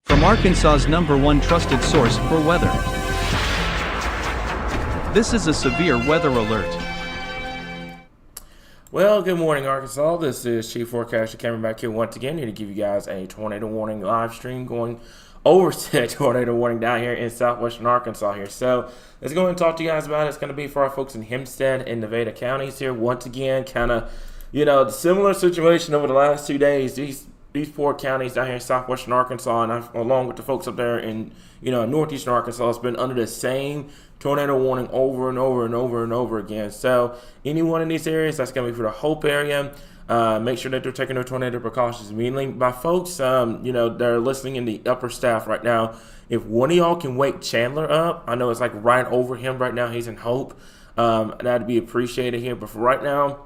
From Arkansas's #1 trusted source for weather. This is a severe weather alert. Well, good morning, Arkansas. This is Chief Forecaster coming back here once again here to give you guys a tornado warning live stream going over to that tornado warning down here in southwestern Arkansas here. So let's go and talk to you guys about it. It's going to be for our folks in Hempstead and Nevada counties here. Once again, kind of, similar situation over the last 2 days. These poor counties down here in southwestern Arkansas, and along with the folks up there in northeastern Arkansas, has been under the same tornado warning over and over and over and over again. So anyone in these areas, that's going to be for the Hope area. Make sure that they're taking their tornado precautions immediately. My folks, they're listening in the upper staff right now. If one of y'all can wake Chandler up, I know it's like right over him right now. He's in Hope. That'd be appreciated here. But for right now,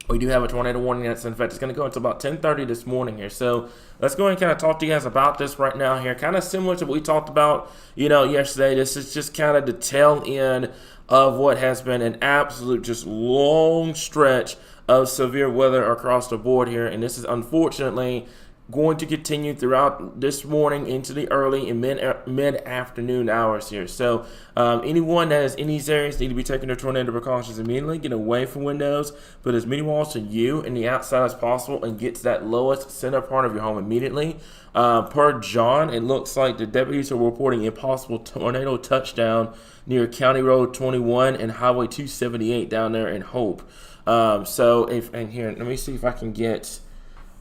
we do have a tornado warning that's in effect. It's going to go until about 10:30 this morning here. So let's go ahead and kind of talk to you guys about this right now here. Kind of similar to what we talked about, yesterday. This is just kind of the tail end of what has been an absolute just long stretch of severe weather across the board here. And this is unfortunately going to continue throughout this morning into the early and mid-afternoon hours here. So anyone that is in these areas need to be taking their tornado precautions immediately. Get away from windows, put as many walls to you and the outside as possible, and get to that lowest center part of your home immediately. Per John, it looks like the deputies are reporting a possible tornado touchdown near County Road 21 and Highway 278 down there in Hope. Here, let me see if I can get,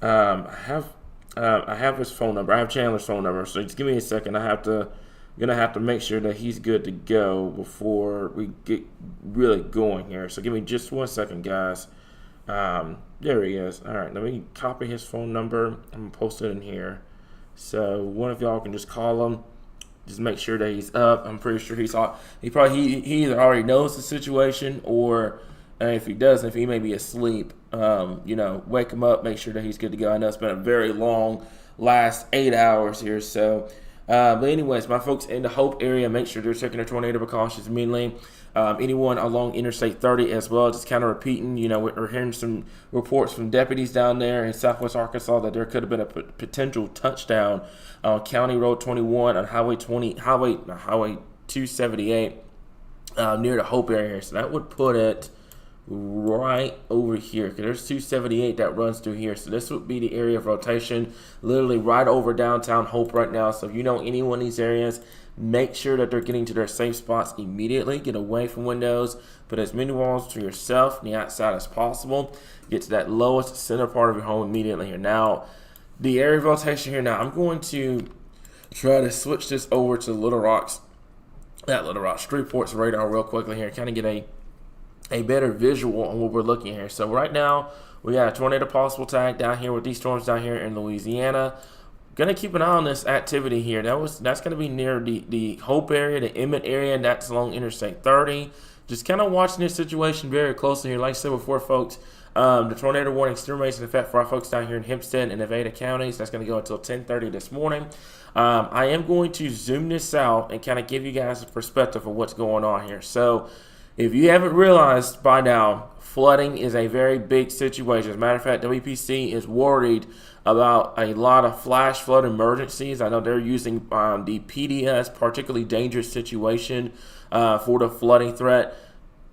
I have his phone number. I have Chandler's phone number. So just give me a second. I'm gonna have to make sure that he's good to go before we get really going here. So give me just 1 second, guys. There he is. All right, let me copy his phone number. I'm gonna post it in here. So one of y'all can just call him. Just make sure that he's up. I'm pretty sure he either already knows the situation, or if he doesn't, if he may be asleep, wake him up, make sure that he's good to go. I know it's been a very long last 8 hours here. So, but anyways, my folks in the Hope area, make sure they're taking their tornado precautions immediately. Anyone along Interstate 30 as well, just kind of repeating, we're hearing some reports from deputies down there in southwest Arkansas that there could have been a potential touchdown on County Road 21 on Highway 278 near the Hope area. So that would put it right over here, because there's 278 that runs through here. So this would be the area of rotation, literally right over downtown Hope right now. So if you know anyone in these areas, make sure that they're getting to their safe spots immediately. Get away from windows, put as many walls to yourself and the outside as possible. Get to that lowest center part of your home immediately here. Now, the area of rotation here. Now, I'm going to try to switch this over to Little Rock's Streetport's radar real quickly here, kind of get a better visual on what we're looking here. So right now, we got a tornado possible tag down here with these storms down here in Louisiana. Gonna keep an eye on this activity here. That's gonna be near the Hope area, the Emmett area, and that's along Interstate 30. Just kind of watching this situation very closely here. Like I said before, folks, the tornado warning still remains in effect for our folks down here in Hempstead and Nevada counties. That's gonna go until 10:30 this morning. I am going to zoom this out and kind of give you guys a perspective of what's going on here. So if you haven't realized by now, flooding is a very big situation. As a matter of fact, WPC is worried about a lot of flash flood emergencies. I know they're using the PDS, particularly dangerous situation, for the flooding threat.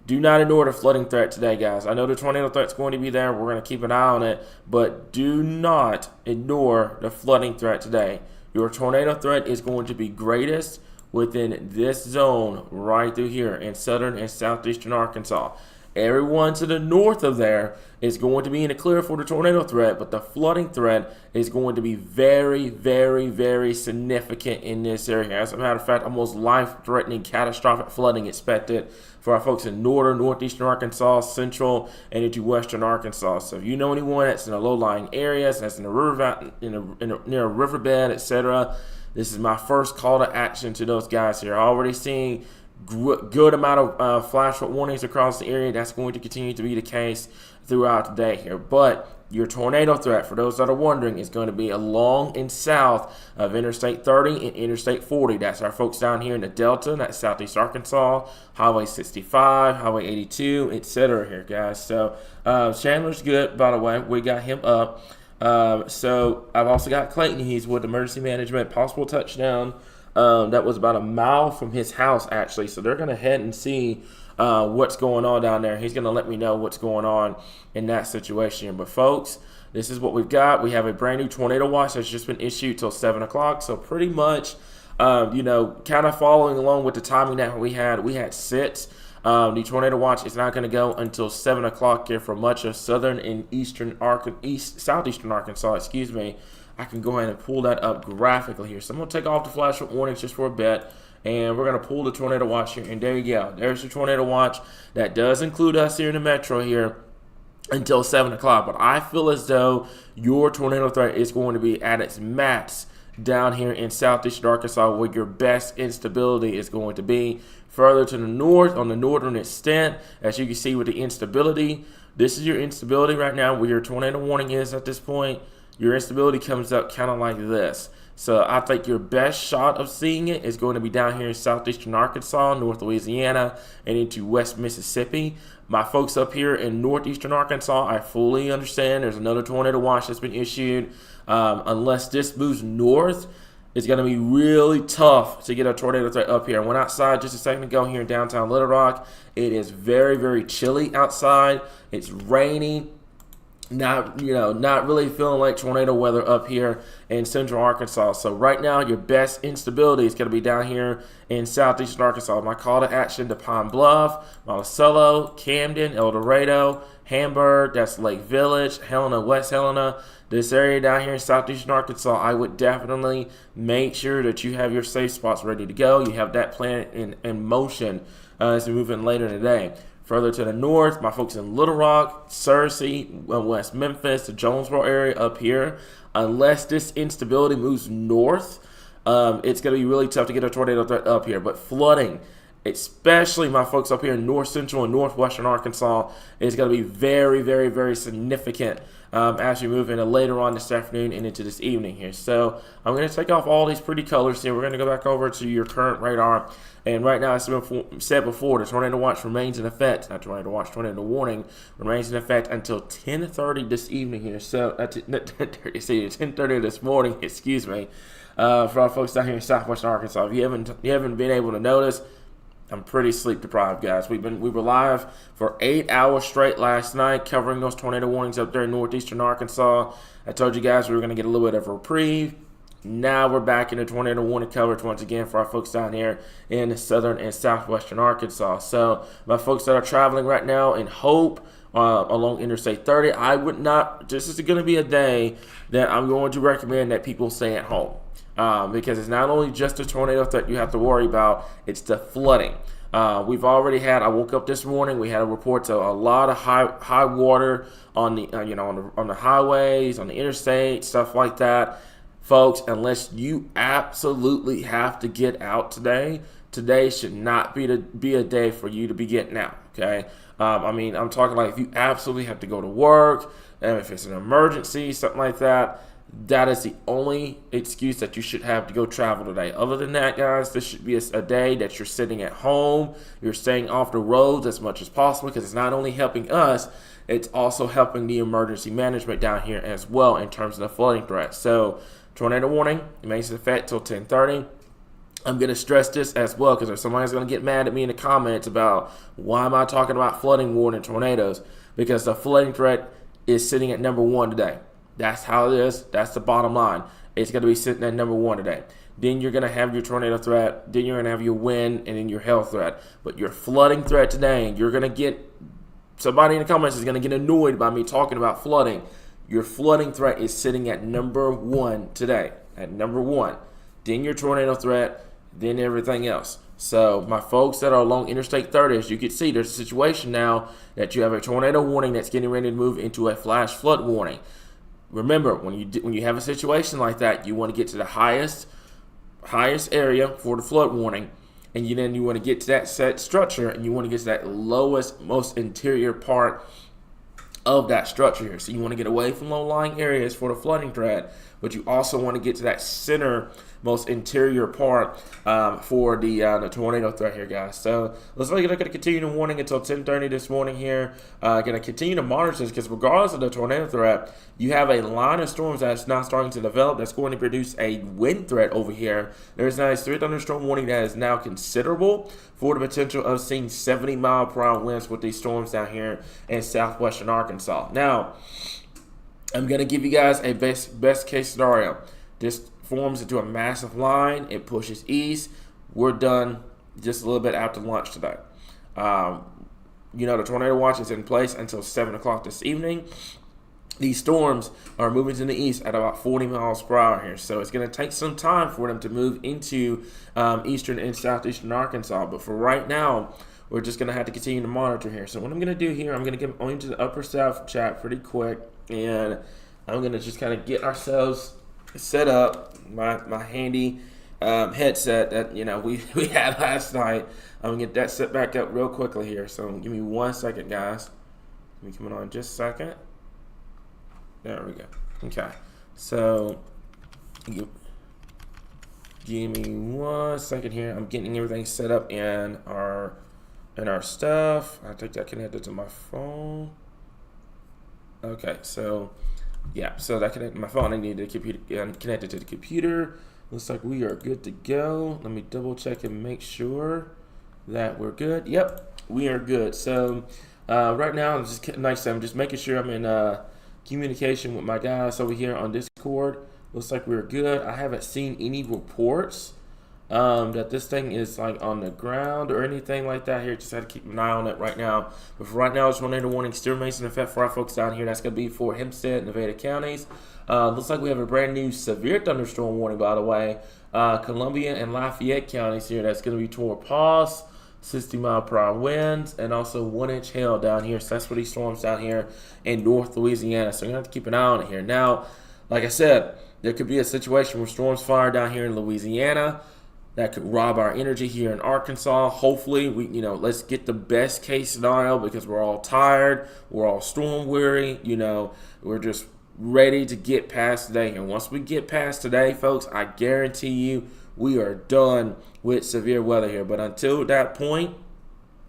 Do not ignore the flooding threat today, guys. I know the tornado threat's going to be there. We're going to keep an eye on it, but do not ignore the flooding threat today. Your tornado threat is going to be greatest within this zone right through here in southern and southeastern Arkansas. Everyone to the north of there is going to be in the clear for the tornado threat, but the flooding threat is going to be very, very, very significant in this area. As a matter of fact, almost life-threatening catastrophic flooding expected for our folks in northern, northeastern Arkansas, central, and into western Arkansas. So if you know anyone that's in the low-lying areas, that's in a river, near a riverbed, etc., this is my first call to action to those guys here. Already seeing good amount of flash flood warnings across the area. That's going to continue to be the case throughout the day here. But your tornado threat, for those that are wondering, is going to be along and south of Interstate 30 and Interstate 40. That's our folks down here in the Delta. That's Southeast Arkansas, Highway 65, Highway 82, etc. here, guys. So Chandler's good, by the way. We got him up. So I've also got Clayton. He's with emergency management, possible touchdown. That was about a mile from his house, actually. So they're going to head and see what's going on down there. He's going to let me know what's going on in that situation. But, folks, this is what we've got. We have a brand new tornado watch that's just been issued till 7 o'clock. So pretty much, kind of following along with the timing that we had 6. The tornado watch is not going to go until 7 o'clock here for much of southern and southeastern Arkansas. Excuse me. I can go ahead and pull that up graphically here. So I'm going to take off the flash warnings just for a bit, and we're going to pull the tornado watch here. And there you go. There's the tornado watch. That does include us here in the metro here until 7 o'clock. But I feel as though your tornado threat is going to be at its max down here in southeastern Arkansas, where your best instability is going to be. Further to the north, on the northern extent, as you can see with the instability, this is your instability right now, where your tornado warning is at this point. Your instability comes up kind of like this. So I think your best shot of seeing it is going to be down here in southeastern Arkansas, North Louisiana, and into West Mississippi. My folks up here in northeastern Arkansas, I fully understand there's another tornado watch that's been issued. Unless this moves north, it's going to be really tough to get a tornado threat up here. I went outside just a second ago here in downtown Little Rock. It is very, very chilly outside. It's rainy. Not really feeling like tornado weather up here in central Arkansas. So right now, your best instability is going to be down here in southeastern Arkansas. My call to action to Pine Bluff, Monticello, Camden, El Dorado, Hamburg, that's Lake Village, Helena, West Helena. This area down here in southeastern Arkansas, I would definitely make sure that you have your safe spots ready to go. You have that plan in motion as we move in later today. Further to the north, my folks in Little Rock, Searcy, West Memphis, the Jonesboro area up here. Unless this instability moves north, it's going to be really tough to get a tornado threat up here. But flooding, especially my folks up here in north central and northwestern Arkansas, is going to be very, very, very significant as we move into later on this afternoon and into this evening here. So I'm going to take off all these pretty colors here. We're going to go back over to your current radar. And right now, as said before, the tornado watch remains in effect. Not tornado watch, tornado warning remains in effect until 10:30 this evening here. So, 10:30 this morning, excuse me, for our folks down here in southwestern Arkansas. If you haven't been able to notice, I'm pretty sleep deprived, guys. We were live for 8 hours straight last night, covering those tornado warnings up there in northeastern Arkansas. I told you guys we were going to get a little bit of a reprieve. Now we're back in the tornado warning coverage once again for our folks down here in southern and southwestern Arkansas. So my folks that are traveling right now in Hope along Interstate 30, I would not. This is going to be a day that I'm going to recommend that people stay at home because it's not only just the tornado threat you have to worry about; it's the flooding. We've already had. I woke up this morning. We had a report to a lot of high water on the on the highways, on the interstate, stuff like that. Folks, unless you absolutely have to get out today should not be a day for you to be getting out, okay? I'm talking like if you absolutely have to go to work, and if it's an emergency, something like that, that is the only excuse that you should have to go travel today. Other than that, guys, this should be a day that you're sitting at home, you're staying off the roads as much as possible because it's not only helping us, it's also helping the emergency management down here as well in terms of the flooding threat. So, tornado warning remains in effect till 10:30. I'm going to stress this as well because somebody's going to get mad at me in the comments about why am I talking about flooding warning tornadoes, because the flooding threat is sitting at number 1 today. That's how it is. That's the bottom line. It's going to be sitting at number 1 today. Then you're going to have your tornado threat. Then you're going to have your wind and then your hail threat. But your flooding threat today, and you're going to get somebody in the comments is going to get annoyed by me talking about flooding. Your flooding threat is sitting at number 1 today, at number 1. Then your tornado threat, then everything else. So my folks that are along Interstate 30, as you can see, there's a situation now that you have a tornado warning that's getting ready to move into a flash flood warning. Remember, when you have a situation like that, you want to get to the highest area for the flood warning, and then you want to get to that set structure, and you want to get to that lowest, most interior part of that structure here. So you want to get away from low-lying areas for the flooding threat, but you also want to get to that center, most interior part for the tornado threat here, guys. So looks like they're going to continue the warning until 10:30 this morning here. Going to continue to monitor this because regardless of the tornado threat, you have a line of storms that's now starting to develop that's going to produce a wind threat over here. There's now a severe thunderstorm warning that is now considerable for the potential of seeing 70-mile-per-hour winds with these storms down here in southwestern Arkansas. Now, I'm going to give you guys a best case scenario. This forms into a massive line. It pushes east. We're done just a little bit after lunch today. The tornado watch is in place until 7 o'clock this evening. These storms are moving to the east at about 40 miles per hour here. So it's going to take some time for them to move into eastern and southeastern Arkansas. But for right now, we're just going to have to continue to monitor here. So what I'm going to do here, I'm going to get into the upper south chat pretty quick. And I'm going to just kind of get ourselves set up. My handy headset that we had last night. I'm going to get that set back up real quickly here. So give me 1 second, guys. Let me come on just a second. There we go. Okay. So give me 1 second here. I'm getting everything set up in our stuff. I think that connected to my phone. Okay, so yeah, so that connected to my phone. I need the computer connected to the computer. Looks like we are good to go. Let me double check and make sure that we're good. Yep, we are good. So right now, I'm just making sure I'm in communication with my guys over here on Discord. Looks like we're good. I haven't seen any reports that this thing is like on the ground or anything like that here. Just had to keep an eye on it right now. But for right now, it's tornado warning still remains in effect for our folks down here. That's going to be for Hempstead and Nevada counties. Looks like we have a brand new severe thunderstorm warning, by the way. Columbia and Lafayette counties here. That's going to be toward pause, 60-mile-per-hour winds, and also 1-inch hail down here. So that's for these storms down here in North Louisiana. So you're going to have to keep an eye on it here. Now, like I said, there could be a situation where storms fire down here in Louisiana. That could rob our energy here in Arkansas. Hopefully, let's get the best case scenario because we're all tired. We're all storm weary. We're just ready to get past today. And once we get past today, folks, I guarantee you we are done with severe weather here. But until that point,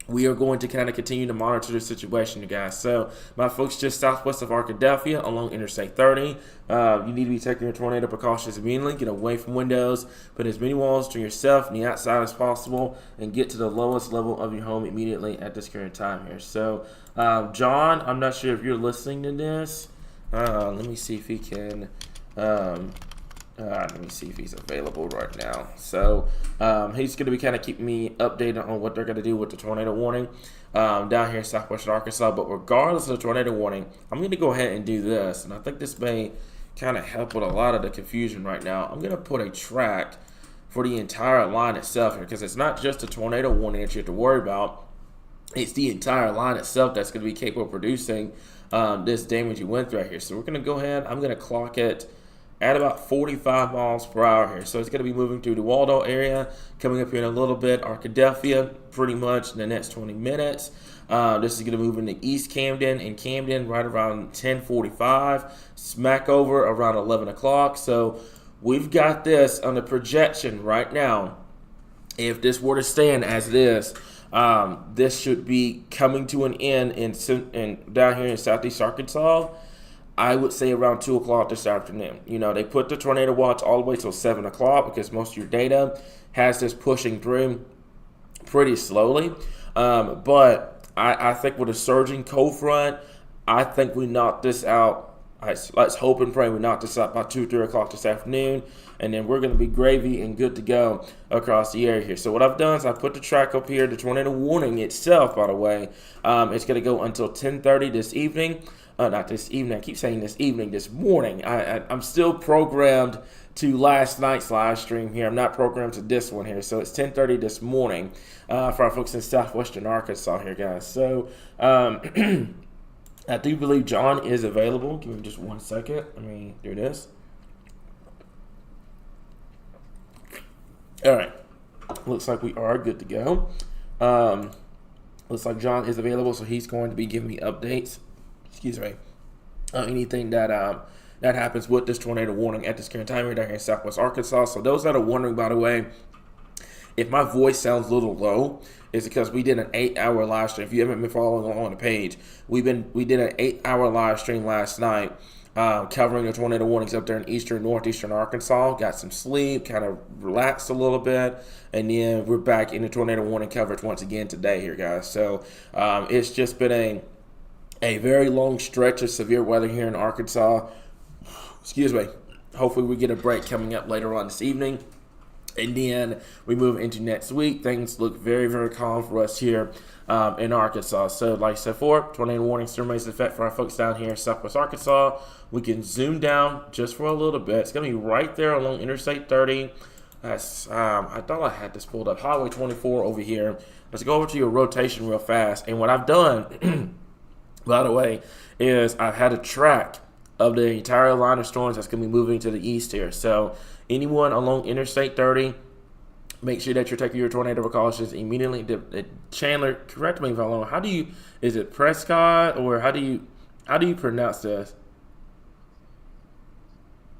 we are going to kind of continue to monitor the situation, you guys. So, my folks just southwest of Arkadelphia along Interstate 30, you need to be taking your tornado precautions immediately. Get away from windows, put as many walls to yourself and the outside as possible, and get to the lowest level of your home immediately at this current time here. So, John, I'm not sure if you're listening to this. Let me see if he can... let me see if he's available right now. So he's going to be kind of keeping me updated on what they're going to do with the tornado warning down here in southwestern Arkansas. But regardless of the tornado warning, I'm going to go ahead and do this. And I think this may kind of help with a lot of the confusion right now. I'm going to put a track for the entire line itself here because it's not just a tornado warning that you have to worry about. It's the entire line itself that's going to be capable of producing this damage you went through right here. So we're going to go ahead. I'm going to clock it at about 45 miles per hour here. So it's going to be moving through the Waldo area, coming up here in a little bit, Arkadelphia, pretty much in the next 20 minutes. This is going to move into East Camden and Camden right around 10:45, smack over around 11 o'clock. So we've got this on the projection right now. If this were to stand as it is, this should be coming to an end in down here in southeast Arkansas. I would say around 2 o'clock this afternoon. They put the tornado watch all the way till 7 o'clock because most of your data has this pushing through pretty slowly. But I think with a surging cold front, I think we knock this out. Let's hope and pray we knock this out by 2 or 3 o'clock this afternoon. And then we're going to be gravy and good to go across the area here. So what I've done is I put the track up here. The tornado warning itself, by the way, it's going to go until 10:30 this evening. Not this evening. I keep saying this evening, this morning. I'm still programmed to last night's live stream here. I'm not programmed to this one here. So it's 10:30 this morning for our folks in southwestern Arkansas here, guys. So I do believe John is available. Give me just 1 second. Let me do this. All right. Looks like we are good to go. Looks like John is available, so he's going to be giving me updates. excuse me, anything that happens with this tornado warning at this current time here down here in Southwest Arkansas. So those that are wondering, by the way, if my voice sounds a little low, it's because we did an 8-hour live stream. If you haven't been following along on the page, we did an 8-hour live stream last night, covering the tornado warnings up there in eastern, northeastern Arkansas. Got some sleep, kind of relaxed a little bit, and then we're back in the tornado warning coverage once again today here, guys. So it's just been a very long stretch of severe weather here in Arkansas. Excuse me. Hopefully we get a break coming up later on this evening. And then we move into next week. Things look very, very calm for us here in Arkansas. So, like I said before, tornado warning still remains in effect for our folks down here in Southwest Arkansas. We can zoom down just for a little bit. It's going to be right there along Interstate 30. That's I thought I had this pulled up. Highway 24 over here. Let's go over to your rotation real fast. And what I've done, by the way, is I've had a track of the entire line of storms that's going to be moving to the east here. So anyone along Interstate 30, make sure that you're taking your tornado precautions immediately. Chandler, correct me if I'm wrong. Is it Prescott, or how do you pronounce this?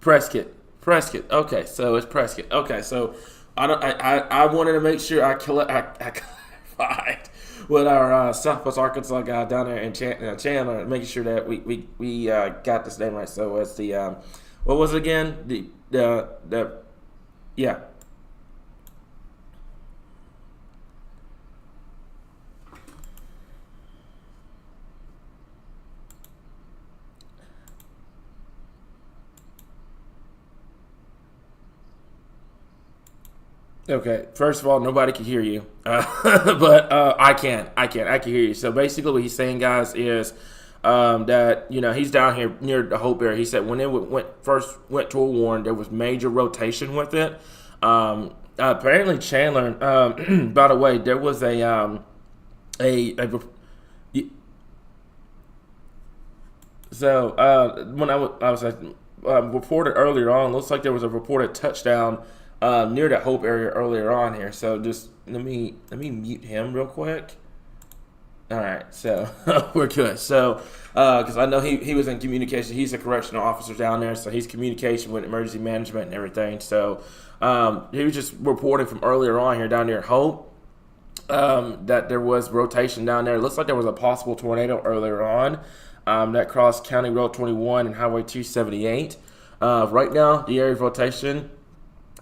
Prescott. Okay, so it's Prescott. Okay, so I wanted to make sure I clarified with our Southwest Arkansas guy down there in Chandler, making sure that we got this name right. So it's the what was it again? Yeah. Okay, first of all, nobody can hear you, but I can hear you. So basically what he's saying, guys, is that, he's down here near the Hope area. He said when it first went to a warn, there was major rotation with it. Apparently Chandler, by the way, there was when I was reported earlier on, looks like there was a reported touchdown near the Hope area earlier on here. So just let me mute him real quick. All right, so we're good. So because I know he was in communication. He's a correctional officer down there, so he's communication with emergency management and everything. So he was just reporting from earlier on here down near Hope that there was rotation down there. It looks like there was a possible tornado earlier on that crossed County Road 21 and Highway 278. Right now, the area of rotation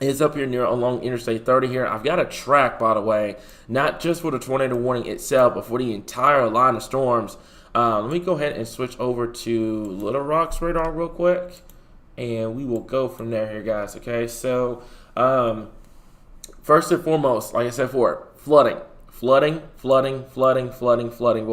is up here near along Interstate 30 here. I've got a track, by the way, not just for the tornado warning itself, but for the entire line of storms. Let me go ahead and switch over to Little Rock's radar real quick, and we will go from there here, guys. Okay, so first and foremost, like I said before, flooding will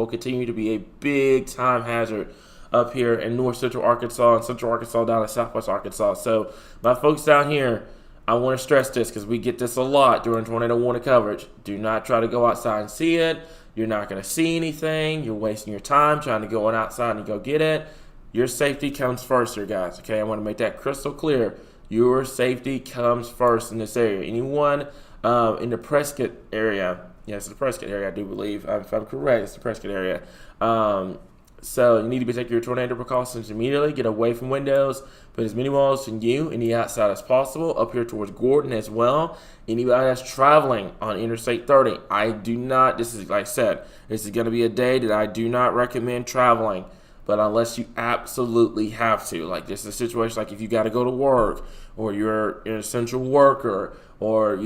continue to be a big time hazard up here in north central Arkansas and central Arkansas down to southwest Arkansas. So my folks down here, I want to stress this because we get this a lot during tornado warning coverage. Do not try to go outside and see it. You're not going to see anything. You're wasting your time trying to go outside and go get it. Your safety comes first here, guys. Okay, I want to make that crystal clear. Your safety comes first in this area. Anyone in the Prescott area, yes, the Prescott area, I do believe. If I'm correct, it's the Prescott area. So you need to be taking your tornado precautions immediately. Get away from windows. Put as many walls from you in the outside as possible. Up here towards Gordon as well. Anybody that's traveling on Interstate 30, this is like I said, this is going to be a day that I do not recommend traveling. But unless you absolutely have to, like this is a situation like if you got to go to work or you're an essential worker or,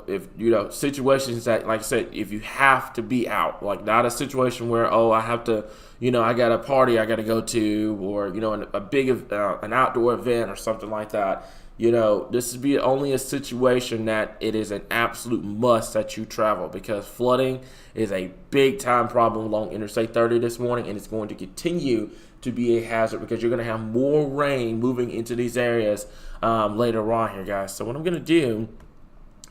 if, situations that, like I said, if you have to be out, like not a situation where, I have to, I got a party I got to go to or, a big, an outdoor event or something like that. This would be only a situation that it is an absolute must that you travel because flooding is a big time problem along Interstate 30 this morning, and it's going to continue to be a hazard because you're going to have more rain moving into these areas later on here, guys. So what I'm going to do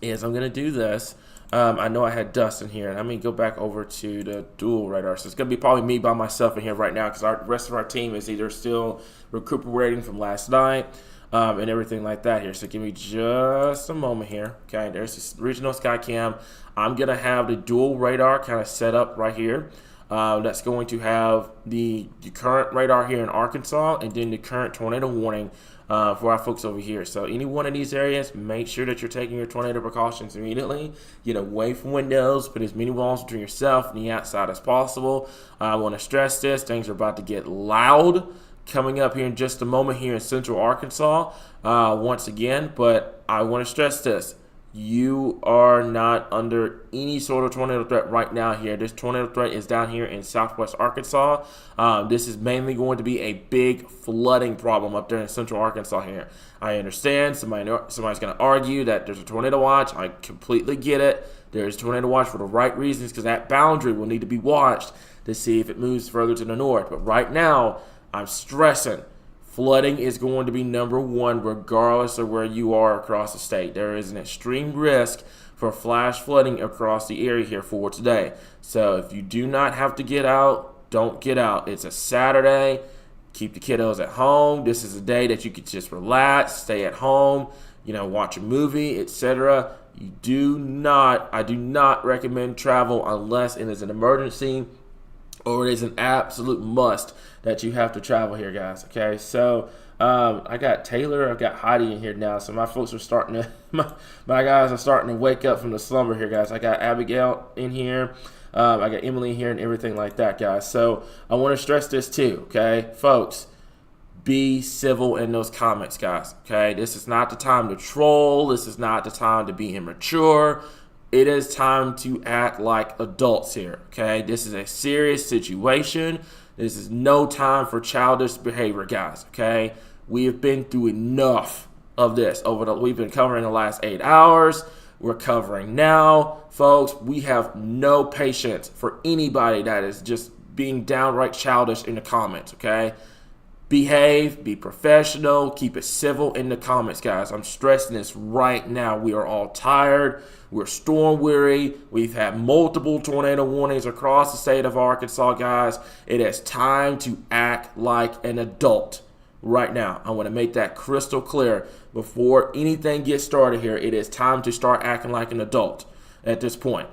is I'm going to do this. I know I had Dustin here, and let me go back over to the dual radar. So it's going to be probably me by myself in here right now because the rest of our team is either still recuperating from last night and everything like that here. So give me just a moment here. Okay, there's this original Skycam. I'm going to have the dual radar kind of set up right here. That's going to have the current radar here in Arkansas and then the current tornado warning for our folks over here. So any one of these areas, make sure that you're taking your tornado precautions immediately. Get away from windows, put as many walls between yourself and the outside as possible. I want to stress this, things are about to get loud coming up here in just a moment here in central Arkansas once again, but I want to stress this. You are not under any sort of tornado threat right now here. This tornado threat is down here in southwest Arkansas. This is mainly going to be a big flooding problem up there in central Arkansas here. I understand somebody's going to argue that there's a tornado watch. I completely get it. There's a tornado watch for the right reasons because that boundary will need to be watched to see if it moves further to the north. But right now, I'm stressing flooding is going to be number one regardless of where you are across the state. There is an extreme risk for flash flooding across the area here for today. So if you do not have to get out, don't get out. It's a Saturday. Keep the kiddos at home. This is a day that you could just relax, stay at home, watch a movie, etc. I do not recommend travel unless it is an emergency or it is an absolute must that you have to travel here, guys. Okay, so I got Taylor, I've got Heidi in here now, so my folks are starting to, my guys are starting to wake up from the slumber here, guys. I got Abigail in here, I got Emily in here, and everything like that, guys. So I want to stress this too, okay, folks. Be civil in those comments, guys. Okay, this is not the time to troll. This is not the time to be immature. It is time to act like adults here, okay? This is a serious situation. This is no time for childish behavior, guys, okay? We have been through enough of this. We've been covering the last 8 hours. We're covering now. Folks, we have no patience for anybody that is just being downright childish in the comments, okay? Behave, be professional, keep it civil in the comments, guys. I'm stressing this right now. We are all tired. We're storm weary. We've had multiple tornado warnings across the state of Arkansas, guys. It is time to act like an adult right now. I want to make that crystal clear before anything gets started here. It is time to start acting like an adult at this point.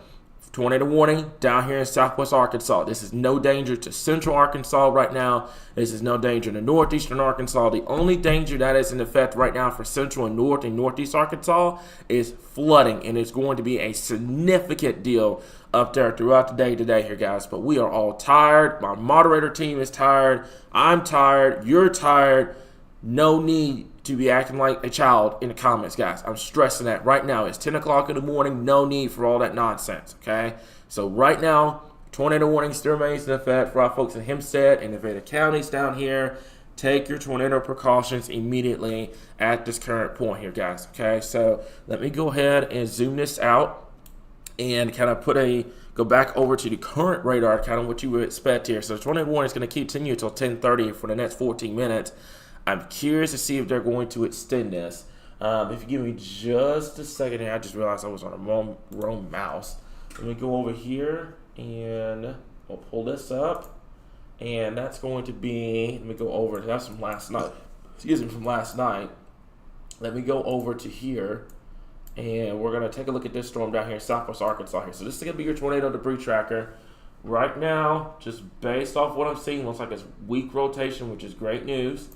Tornado warning down here in southwest Arkansas. This is no danger to central Arkansas right now. This is no danger to northeastern Arkansas. The only danger that is in effect right now for central and north and northeast Arkansas is flooding, and it's going to be a significant deal up there throughout the day today here, guys. But we are all tired. My moderator team is tired. I'm tired. You're tired. No need to be acting like a child in the comments, guys. I'm stressing that right now. It's 10 o'clock in the morning. No need for all that nonsense, okay? So right now, tornado warning still remains in effect for our folks in Hempstead and Nevada counties down here. Take your tornado precautions immediately at this current point here, guys, okay? So let me go ahead and zoom this out and kind of go back over to the current radar, kind of what you would expect here. So the tornado warning is going to continue until 10:30 for the next 14 minutes. I'm curious to see if they're going to extend this. If you give me just a second here, I just realized I was on a wrong mouse. Let me go over here and we'll pull this up. And that's going to be, let me go over, that's from last night. Excuse me, from last night. Let me go over to here. And we're going to take a look at this storm down here in southwest Arkansas here. So this is going to be your tornado debris tracker. Right now, just based off what I'm seeing, looks like it's weak rotation, which is great news.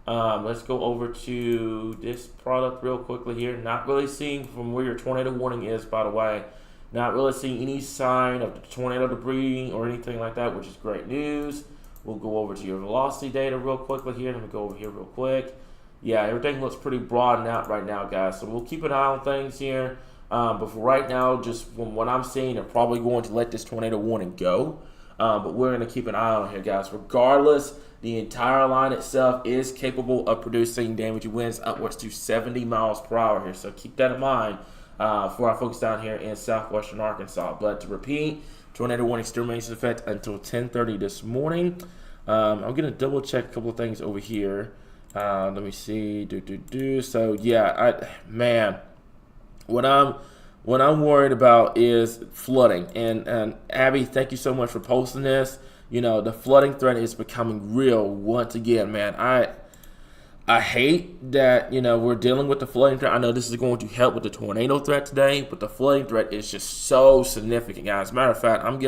Let's go over to this product real quickly here. Not really seeing from where your tornado warning is, by the way. Not really seeing any sign of the tornado debris or anything like that, which is great news. We'll go over to your velocity data real quickly here. Let me go over here real quick. Yeah, everything looks pretty broadened out right now, guys. So we'll keep an eye on things here. But for right now, just from what I'm seeing, they're probably going to let this tornado warning go. But we're going to keep an eye on it here, guys. Regardless, the entire line itself is capable of producing damaging winds upwards to 70 miles per hour here. So keep that in mind for our folks down here in southwestern Arkansas. But to repeat, tornado warning still remains in effect until 10:30 this morning. I'm going to double check a couple of things over here. Let me see. So yeah, what I'm worried about is flooding. And Abby, thank you so much for posting this. You know, the flooding threat is becoming real once again, man. I hate that, we're dealing with the flooding threat. I know this is going to help with the tornado threat today, but the flooding threat is just so significant, guys. As a matter of fact, I'm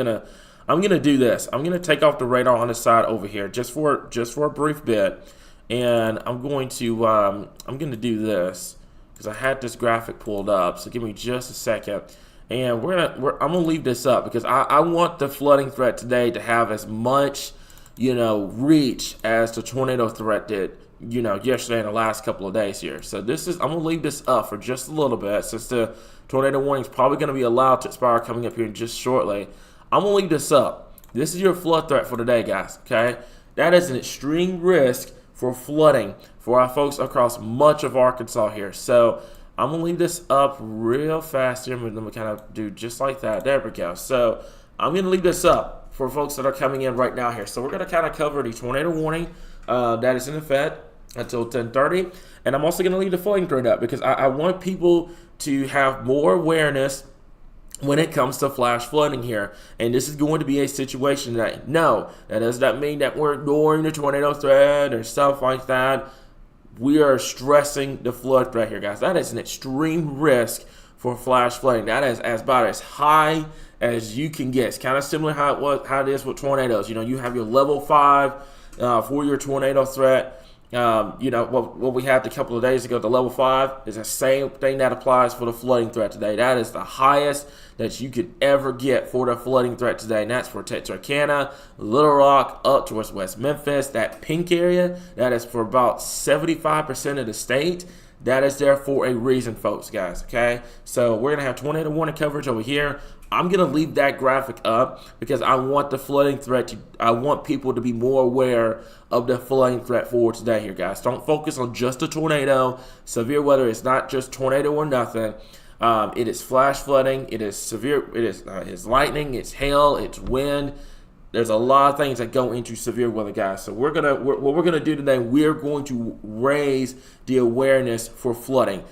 I'm going to do this. I'm going to take off the radar on the side over here just for a brief bit. And I'm going to do this because I had this graphic pulled up. So give me just a second. And I'm gonna leave this up because I want the flooding threat today to have as much, reach as the tornado threat did, yesterday and the last couple of days here. So I'm gonna leave this up for just a little bit since the tornado warning is probably gonna be allowed to expire coming up here just shortly. I'm gonna leave this up. This is your flood threat for today, guys. Okay, that is an extreme risk for flooding for our folks across much of Arkansas here. So I'm going to leave this up real fast here. I'm going to kind of do just like that. There we go. So I'm going to leave this up for folks that are coming in right now here. So we're going to kind of cover the tornado warning that is in effect until 10:30. And I'm also going to leave the flooding threat up because I want people to have more awareness when it comes to flash flooding here. And this is going to be a situation that, no, that does not mean that we're ignoring the tornado threat or stuff like that. We are stressing the flood threat here, guys. That is an extreme risk for flash flooding. That is about as high as you can get. It's kind of similar how it is with tornadoes. You have your level 5 for your tornado threat. What we had a couple of days ago, the level 5 is the same thing that applies for the flooding threat today. That is the highest that you could ever get for the flooding threat today, and that's for Texarkana, Little Rock, up towards West Memphis. That pink area, that is for about 75% of the state. That is there for a reason, folks, guys, okay? So we're going to have tornado warning coverage over here. I'm going to leave that graphic up because I want the flooding threat I want people to be more aware of the flooding threat for today here, guys. Don't focus on just a tornado. Severe weather is not just tornado or nothing. It is flash flooding. It is severe. It is lightning. It's hail. It's wind. There's a lot of things that go into severe weather, guys. So what we're gonna do today, we're going to raise the awareness for flooding,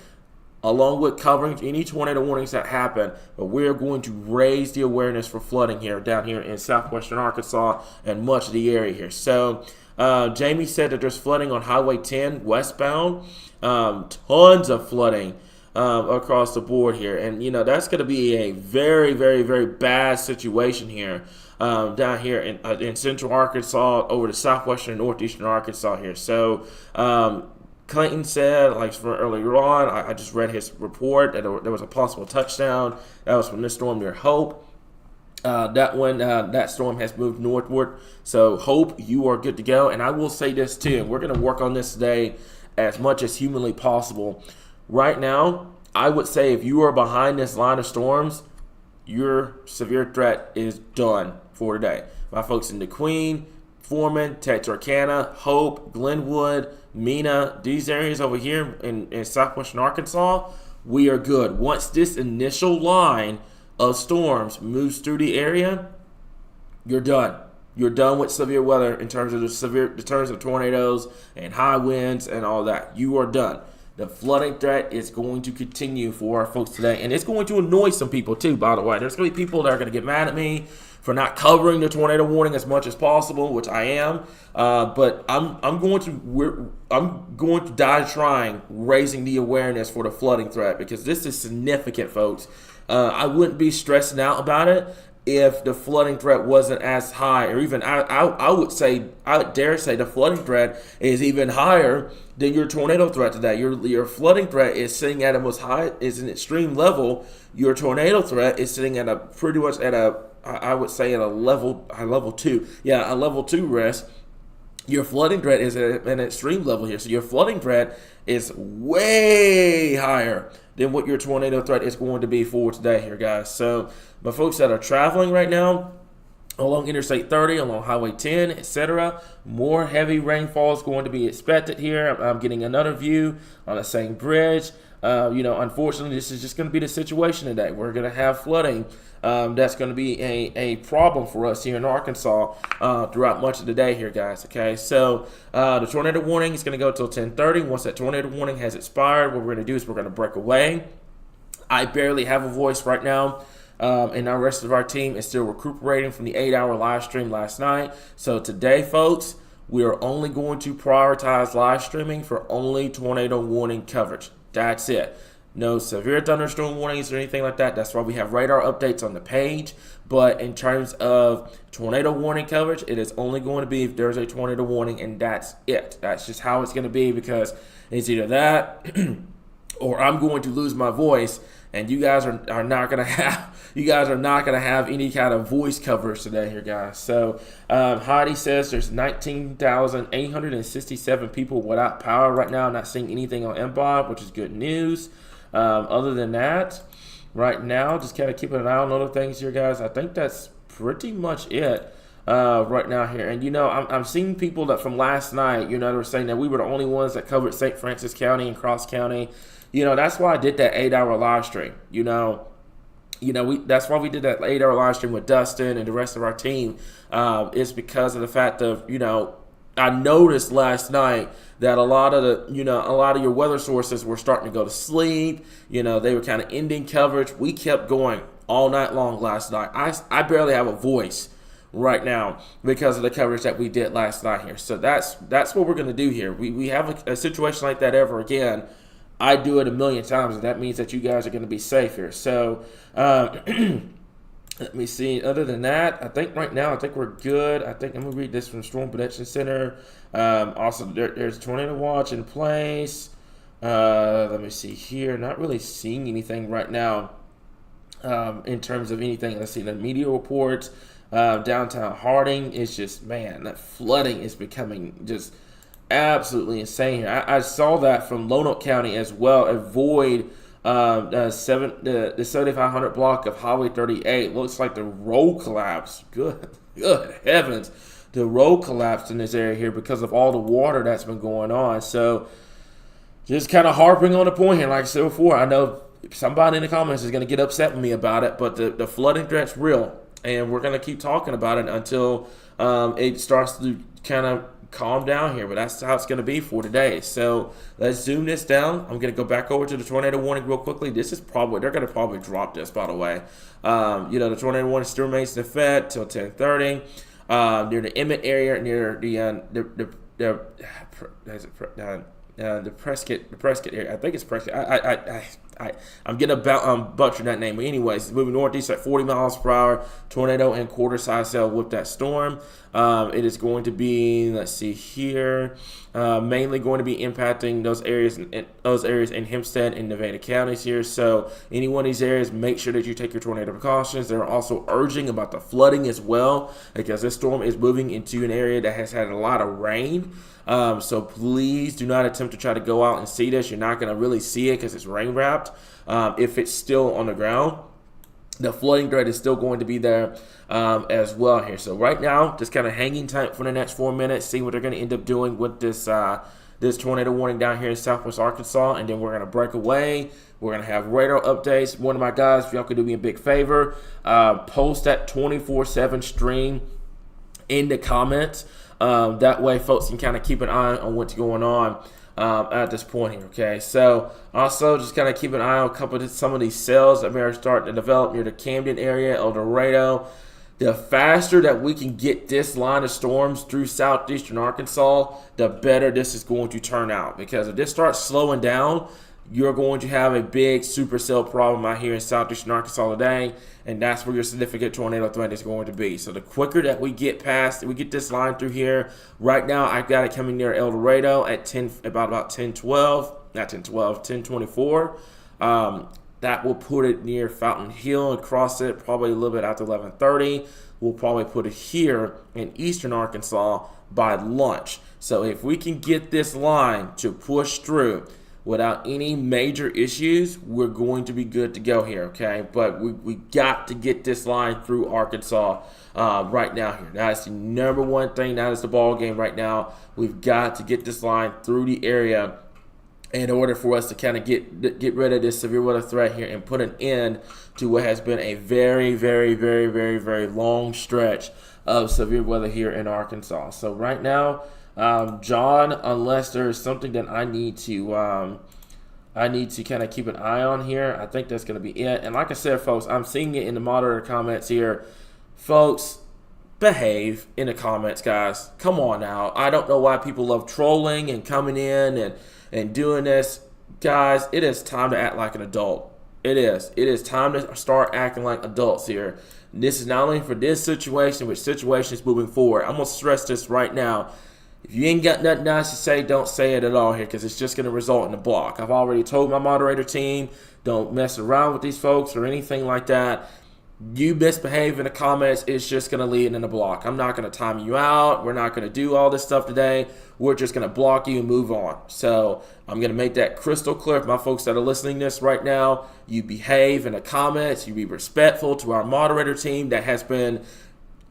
along with covering any tornado warnings that happen. But we're going to raise the awareness for flooding here, down here in southwestern Arkansas and much of the area here. So Jamie said that there's flooding on Highway 10 westbound. Tons of flooding across the board here, and that's going to be a very, very, very bad situation here. Down here in central Arkansas over to southwestern and northeastern Arkansas here. So Clayton said, like from earlier on, I just read his report that there was a possible touchdown. That was from this storm near Hope. That storm has moved northward. So Hope, you are good to go. And I will say this too, and we're going to work on this today as much as humanly possible. Right now, I would say if you are behind this line of storms, your severe threat is done for today. My folks in DeQueen, Foreman, Texarkana, Hope, Glenwood, Mena, these areas over here in southwestern Arkansas, we are good. Once this initial line of storms moves through the area, you're done. You're done with severe weather in terms of tornadoes and high winds and all that. You are done. The flooding threat is going to continue for our folks today, and it's going to annoy some people too, by the way. There's going to be people that are going to get mad at me for not covering the tornado warning as much as possible, which I am. But I'm going to die trying raising the awareness for the flooding threat because this is significant, folks. I wouldn't be stressing out about it if the flooding threat wasn't as high, or even I would dare say the flooding threat is even higher than your tornado threat today. Your flooding threat is sitting at is an extreme level. Your tornado threat is sitting at I would say at a level 2. Yeah, a level 2 risk. Your flooding threat is at an extreme level here. So your flooding threat is way higher than what your tornado threat is going to be for today here, guys. So my folks that are traveling right now along Interstate 30, along Highway 10, etc., more heavy rainfall is going to be expected here. I'm getting another view on the same bridge. Unfortunately, this is just going to be the situation today. We're going to have flooding. That's going to be a problem for us here in Arkansas throughout much of the day here, guys. Okay, so the tornado warning is going to go until 10:30. Once that tornado warning has expired, what we're going to do is we're going to break away. I barely have a voice right now. And the rest of our team is still recuperating from the 8-hour live stream last night. So today, folks, we are only going to prioritize live streaming for only tornado warning coverage. That's it. no severe thunderstorm warnings or anything like that. That's why we have radar updates on the page. But in terms of tornado warning coverage, it is only going to be if there's a tornado warning, and that's it. That's just how it's going to be, because it's either that or I'm going to lose my voice, and you guys are not gonna have any kind of voice coverage today here, guys. So Heidi says there's 19,867 people without power right now. I'm not seeing anything on MBOD, which is good news. Other than that, right now, just kind of keeping an eye on other things here, guys. I think that's pretty much it right now here. And I'm seeing people that from last night, they were saying that we were the only ones that covered St. Francis County and Cross County. That's why I did that 8-hour live stream. That's why we did that 8-hour live stream with Dustin and the rest of our team. It's because of the fact of, I noticed last night that a lot of your weather sources were starting to go to sleep. They were kind of ending coverage. We kept going all night long last night. I barely have a voice right now because of the coverage that we did last night here. So that's what we're going to do here. We have a situation like that ever again, I do it a million times, and that means that you guys are going to be safe here. So let me see. Other than that, I think right now, we're good. I'm going to read this from Storm Prediction Center. Also, there's tornado watch in place. Let me see here. Not really seeing anything right now in terms of anything. Let's see the media reports. Downtown Harding is just, man, that flooding is becoming just absolutely insane here. I saw that from Lonoke County as well. Avoid the 7500 block of Highway 38. Looks like the road collapsed. Good heavens. The road collapsed in this area here because of all the water that's been going on. So just kind of harping on the point here, like I said before. I know somebody in the comments is going to get upset with me about it, but the flooding threat's real, and we're going to keep talking about it until it starts to kind of calm down here. But that's how it's going to be for today. So let's zoom this down. I'm going to go back over to the tornado warning real quickly. This is probably, they're going to probably drop this, by the way. The tornado warning still remains in effect till 10:30. Near the Emmett area, near the Prescott area. I think it's Prescott. I'm getting butchering that name. But anyways, moving northeast at 40 miles per hour. Tornado and quarter-size cell with that storm. It is going to be, let's see here, mainly going to be impacting those areas in Hempstead and Nevada counties here. So any one of these areas, make sure that you take your tornado precautions. They're also urging about the flooding as well, because this storm is moving into an area that has had a lot of rain. So please do not attempt to try to go out and see this. You're not going to really see it because it's rain wrapped. If it's still on the ground, the flooding threat is still going to be there as well here. So right now, just kind of hanging tight for the next 4 minutes, see what they're going to end up doing with this tornado warning down here in Southwest Arkansas, and then we're going to break away. We're going to have radar updates. One of my guys, if y'all could do me a big favor, post that 24/7 stream in the comments. That way folks can kind of keep an eye on what's going on at this point here, okay? So also just kind of keep an eye on some of these cells that are starting to develop near the Camden area, El Dorado. The faster that we can get this line of storms through southeastern Arkansas, the better this is going to turn out. Because if this starts slowing down, you're going to have a big supercell problem out here in southeastern Arkansas today, and that's where your significant tornado threat is going to be. So the quicker that we get this line through here, right now I've got it coming near El Dorado at 10:24. That will put it near Fountain Hill and cross it probably a little bit after 11:30. We'll probably put it here in eastern Arkansas by lunch. So if we can get this line to push through without any major issues, we're going to be good to go here, okay? But we got to get this line through Arkansas right now here. That's the number one thing. That is the ball game right now. We've got to get this line through the area in order for us to kind of get rid of this severe weather threat here and put an end to what has been a very, very, very, very, very long stretch of severe weather here in Arkansas. So right now, John, unless there is something that I need to kind of keep an eye on here, I think that's going to be it. And like I said, folks, I'm seeing it in the moderator comments here. Folks, behave in the comments, guys. Come on now. I don't know why people love trolling and coming in and doing this. Guys, it is time to act like an adult. It is. It is time to start acting like adults here. And this is not only for this situation, but situations moving forward. I'm going to stress this right now. If you ain't got nothing nice to say, don't say it at all here, because it's just going to result in a block. I've already told my moderator team, don't mess around with these folks or anything like that. You misbehave in the comments, it's just going to lead in a block. I'm not going to time you out. We're not going to do all this stuff today. We're just going to block you and move on. So I'm going to make that crystal clear for my folks that are listening to this right now. You behave in the comments. You be respectful to our moderator team that has been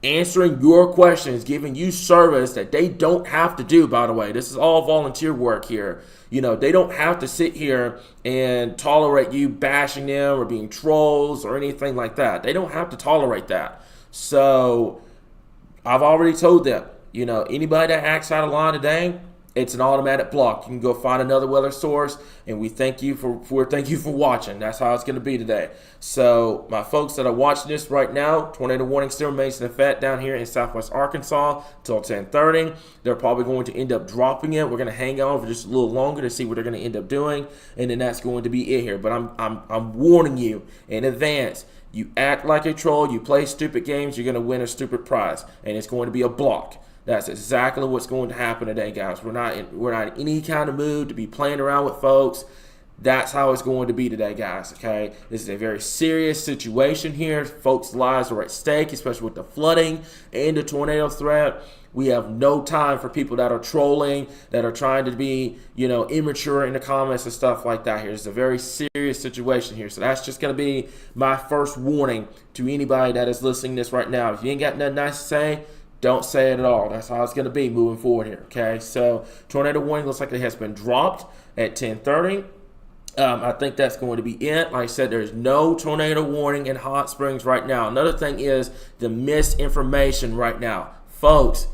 answering your questions, giving you service that they don't have to do, by the way. This is all volunteer work here. You know, they don't have to sit here and tolerate you bashing them or being trolls or anything like that. They don't have to tolerate that. So I've already told them, you know, anybody that acts out of line today, it's an automatic block. You can go find another weather source, and we thank you for watching. That's how it's going to be today. So my folks that are watching this right now, tornado warning still remains in effect down here in Southwest Arkansas till 10:30. They're probably going to end up dropping it. We're going to hang on for just a little longer to see what they're going to end up doing, and then that's going to be it here. But I'm warning you in advance. You act like a troll, you play stupid games, you're going to win a stupid prize, and it's going to be a block. That's exactly what's going to happen today, guys. We're not in any kind of mood to be playing around with folks. That's how it's going to be today, guys, okay? This is a very serious situation here. Folks' lives are at stake, especially with the flooding and the tornado threat. We have no time for people that are trolling, that are trying to be, you know, immature in the comments and stuff like that here. It's a very serious situation here. So that's just going to be my first warning to anybody that is listening to this right now. If you ain't got nothing nice to say, don't say it at all. That's how it's going to be moving forward here, okay? So tornado warning looks like it has been dropped at 10:30. I think that's going to be it. Like I said, there's no tornado warning in Hot Springs right now. Another thing is the misinformation right now. Folks,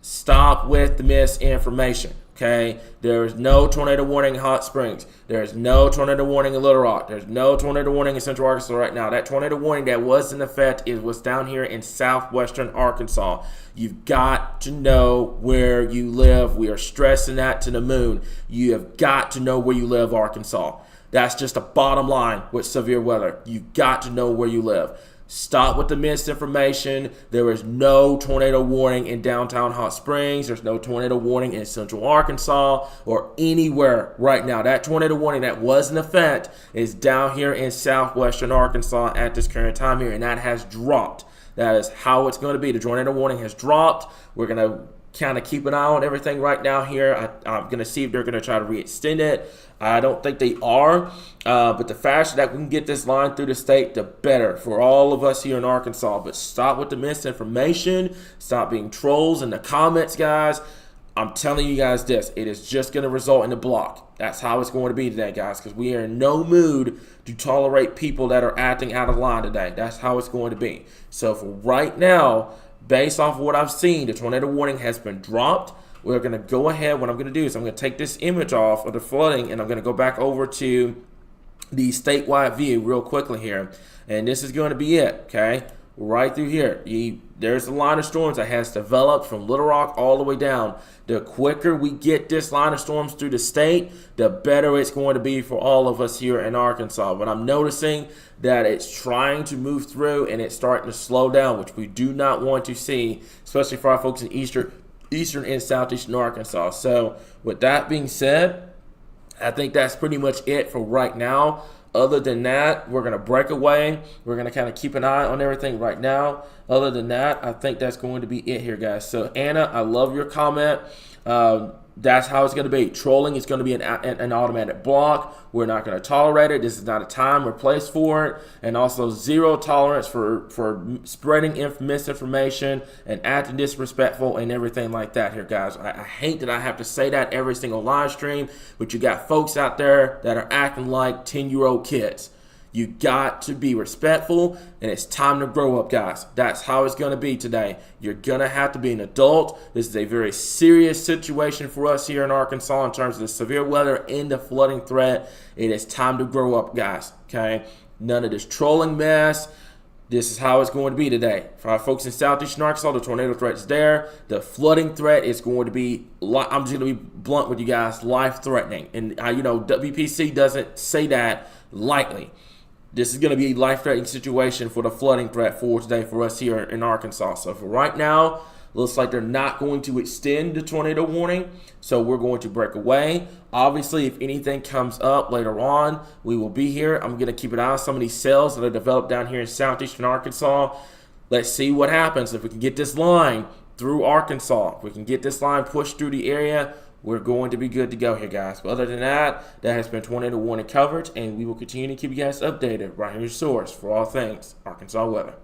stop with the misinformation, okay? There is no tornado warning in Hot Springs. There's no tornado warning in Little Rock. There's no tornado warning in Central Arkansas right now. That tornado warning that was in effect was down here in southwestern Arkansas. You've got to know where you live. We are stressing that to the moon. You have got to know where you live, Arkansas. That's just a bottom line with severe weather. You've got to know where you live. Stop with the misinformation. There is no tornado warning in downtown Hot Springs. There's no tornado warning in Central Arkansas or anywhere right now. That tornado warning that was in effect is down here in southwestern Arkansas at this current time here, and that has dropped. That is how it's going to be. The tornado warning has dropped. We're going to kind of keep an eye on everything right now here. I'm going to see if they're going to try to re-extend it. I don't think they are, but the faster that we can get this line through the state, the better for all of us here in Arkansas. But stop with the misinformation. Stop being trolls in the comments, guys. I'm telling you guys this. It is just going to result in a block. That's how it's going to be today, guys, because we are in no mood to tolerate people that are acting out of line today. That's how it's going to be. So for right now, based off of what I've seen, the tornado warning has been dropped. We're going to go ahead. What I'm going to do is I'm going to take this image off of the flooding, and I'm going to go back over to the statewide view real quickly here. And this is going to be it, okay? Right through here. There's a line of storms that has developed from Little Rock all the way down. The quicker we get this line of storms through the state, the better it's going to be for all of us here in Arkansas. But I'm noticing that it's trying to move through and it's starting to slow down, which we do not want to see, especially for our folks in eastern and southeastern Arkansas. So with that being said, I think that's pretty much it for right now. Other than that, we're going to break away. We're going to kind of keep an eye on everything right now. Other than that, I think that's going to be it here, guys. So, Anna, I love your comment. That's how it's going to be. Trolling is going to be an automatic block. We're not going to tolerate it. This is not a time or place for it. And also zero tolerance for spreading misinformation and acting disrespectful and everything like that here, guys. I hate that I have to say that every single live stream, but you got folks out there that are acting like 10-year-old kids. You got to be respectful, and it's time to grow up, guys. That's how it's going to be today. You're going to have to be an adult. This is a very serious situation for us here in Arkansas in terms of the severe weather and the flooding threat. It is time to grow up, guys, okay? None of this trolling mess. this is how it's going to be today. For our folks in southeastern Arkansas, the tornado threat is there. The flooding threat is going to be, I'm just going to be blunt with you guys, life-threatening. And, WPC doesn't say that lightly. This is going to be a life-threatening situation for the flooding threat for today for us here in Arkansas. So for right now, looks like they're not going to extend the tornado warning, so we're going to break away. Obviously, if anything comes up later on, we will be here. I'm going to keep an eye on some of these cells that are developed down here in southeastern Arkansas. Let's see what happens. If we can get this line through Arkansas, if we can get this line pushed through the area, we're going to be good to go here, guys. But other than that, that has been tornado warning coverage, and we will continue to keep you guys updated right here, your source for all things Arkansas weather.